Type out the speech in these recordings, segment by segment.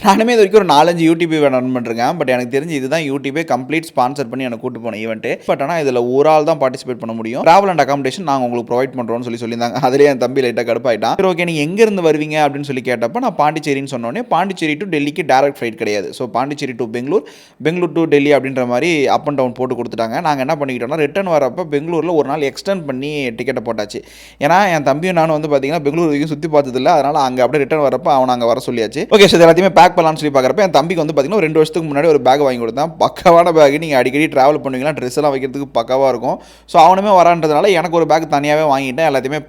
நானுமே இது வரைக்கும் ஒரு 4-5 யூடியூப் ரன் பண்ணிருக்கேன். பட் எனக்கு தெரிஞ்சு இதுதான் யூடியூபே கம்ப்ளீட் ஸ்பான்சர் பண்ணி எனக்கு கூட்டு போன ஈவென்ட். பட் ஆனால் இதில் ஒரு ஆள் தான் பார்ட்டிசிபேட் பண்ண முடியும். டிராவல் அண்ட் அகாமடேஷன் நாங்கள் உங்களுக்கு ப்ரொவைட் பண்ணுறோம்னு சொல்லியிருந்தாங்க. அதிலே என் தம்பி லைட்டாக கடுப்பாயிட்டான். சரி ஓகே நீங்கள் எங்கேருந்து வருவீங்க அப்படின்னு சொல்லி கேட்டப்போ நான் பாண்டிச்சேரின்னு சொன்னோடனே பாண்டிச்சேரி டு டெல்லிக்கு டேரக்ட் ஃப்ளைட் கிடையாது. So Pondicherry to Bangalore, Bangalore to Delhi அப்படின்ற மாதிரி அப் அண்ட் டவுன் போட்டு கொடுத்துட்டாங்க. நாங்கள் என்ன பண்ணிக்கிட்டோம்னா ரிட்டர்ன் வரப்போ பெங்களூரில் ஒரு நாள் எக்ஸ்டெண்ட் பண்ணி டிக்கெட்டை போட்டாச்சு. ஏன்னா என் தம்பியும் நானும் வந்து பார்த்தீங்கன்னா பெங்களூர் வரைக்கும் சுற்றி பார்த்ததில்ல. அதனால் அங்கே அப்படியே ரிட்டர்ன் வரப்போ அவன் அங்கே வர சொல்லியாச்சு. ஓகே சார் எல்லாத்தையுமே பேக் பண்ணலாம்னு சொல்லி பார்க்குறப்ப என் தம்பிக்கு வந்து பார்த்தீங்கன்னா 2 வருஷத்துக்கு முன்னாடி ஒரு பேக் வாங்கி கொடுத்தேன். பக்காவான பேக். நீங்கள் அடிக்கடி ட்ராவல் பண்ணுவீங்களா, ட்ரெஸ் எல்லாம் வைக்கிறதுக்கு பக்காவாக இருக்கும். ஸோ அவனுமே வரான்றதுனால எனக்கு ஒரு பேக் தனியாகவே வாங்கிட்டேன். எல்லாத்தையுமே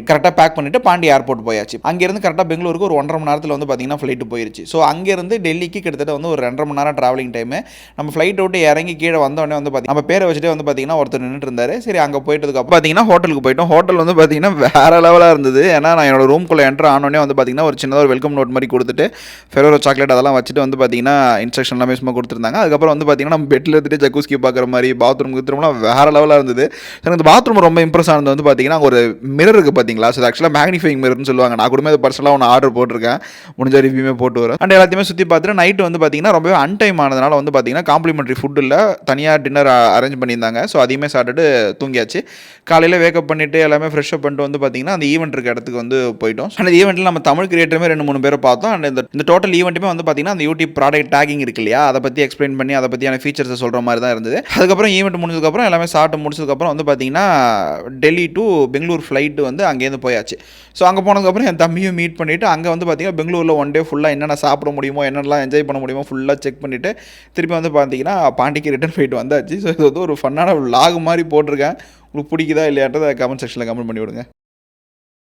கரெக்டாக பேக் பண்ணிட்டு பாண்டி ஏர்போர்ட் போயாச்சு. அங்கேருந்து கரெக்டாக பெங்களூருக்கு ஒரு 1.5 மணி நேரத்தில் வந்து பார்த்தீங்கன்னா ஃப்ளைட்டு போயிருச்சு. ஸோ அங்கேருந்து டெல்லிக்கு கிட்டத்தட்ட வந்து ஒரு 2.5 மணி நேரம் ட்ராவலிங் டைமு. நம்ம ஃப்ளைட் விட்டு இறங்கி கீழே வந்தோடனே வந்து பார்த்தீங்கன்னா நம்ம பேரை வச்சுட்டே வந்து பார்த்தீங்கன்னா ஒருத்தர் நின்றுட்டு இருந்தார். சரி அங்கே போயிட்டதுக்கு அப்புறம் பார்த்தீங்கன்னா ஹோட்டலுக்கு போயிட்டோம். ஹோட்டல் வந்து பார்த்தீங்கன்னா வேற லெவலாக இருந்தது. ஏன்னா நான் என்னோட ரூம்குள்ளே என்ட்ரு ஆனோடனே வந்து பார்த்தீங்கன்னா ஒரு சின்னதாக ஒரு வெல்கம் நோட் மாதிரி கொடுத்துட்டு ஃபெரோரோ சாக்லேட் அதெல்லாம் வச்சுட்டு வந்து பார்த்தீங்கன்னா இன்ஸ்ட்ரக்ஷன் எல்லாமே சும்மா கொடுத்துருந்தாங்க. அதுக்கப்புறம் வந்து பார்த்தீங்கன்னா நம்ம பெட்டில் இருந்துட்டு ஜக்கூஸ்கி பார்க்குற மாதிரி பாத்ரூம் கித்ரூம்லாம் வேறு லெவலாக இருந்தது. எனக்கு இந்த பாத்ரூம் ரொம்ப இம்ப்ரெஸ் ஆனது வந்து பார்த்தீங்கன்னா ஒரு மிரர் இருக்குது பார்த்தீங்களா. ஸோ ஆக்சுவலாக மேக்னிஃபைங் மிரர்னு சொல்லுவாங்க. நான் கூட அது பர்சனலாக ஒன்று ஆர்டர் போட்டிருக்கேன். முடிஞ்ச ரிவ்யூமே போட்டு வரும். அண்ட் எல்லாத்தையுமே சுற்றி பார்த்துட்டு நைட்டு வந்து பார்த்தீங்கன்னா ரொம்பவே அன்டைம் ஆனதுனால வந்து பார்த்தீங்கன்னா காம்ப்ளிமெண்ட்ரி ஃபுட் இல்லை, தனியாக டின்னர் அரேஞ்ச் பண்ணியிருந்தாங்க. ஸோ அதையுமே சாப்பிட்டுட்டு தூங்கியாச்சு. காலையில் வேக்கப் பண்ணிவிட்டு எல்லாமே ஃப்ரெஷ்அப் பண்ணிட்டு வந்து பார்த்தீங்கன்னா அந்த ஈவெண்ட் இருக்க இடத்துக்கு வந்து போயிட்டோம். அந்த ஈவெண்ட்டில் நம்ம தமிழ் கிரியேட்டருமே 2-3 பேரை பார்த்தோம். அண்ட் இந்த டோட்டல் ஈவெண்ட்டுமே வந்து பார்த்தீங்கன்னா அந்த யூடியூப் ப்ராடக்ட் டேகிங் இருக்கு இல்லையா, அதை பற்றி எக்ஸ்பிளைன் பண்ணி அதை பற்றியான ஃபீச்சர்ஸை சொல்கிற மாதிரி தான் இருந்தது. அதுக்கப்புறம் ஈவெண்ட் முடிஞ்சதுக்கப்புறம் எல்லாமே சாப்பிட்டு முடிச்சதுக்கப்புறம் வந்து பார்த்தீங்கன்னா டெல்லி டு பெங்களூர் ஃப்ளைட்டு வந்து அங்கேருந்து போயாச்சு. ஸோ அங்கே போனதுக்கப்புறம் என் தம்பியும் மீட் பண்ணிவிட்டு அங்கே வந்து பார்த்தீங்கன்னா பெங்களூரில் ஒன் டே ஃபுல்லாக என்னென்ன சாப்பிட முடியுமோ என்னென்னலாம் என்ஜாய் பண்ண முடியுமோ ஃபுல்லாக செக் பண்ணிவிட்டு திருப்பி வந்து பார்த்தீங்கன்னா பாண்டிக்கு ரிட்டர்ன் ஃப்ளைட் வந்தாச்சு. ஸோ இது வந்து ஒரு ஃபன்னான விலாக் மாதிரி போட்டிருக்கேன். உங்களுக்கு பிடிக்குதா இல்லையான்றதை கமெண்ட் செக்ஷனில் கமெண்ட் பண்ணி விடுங்க.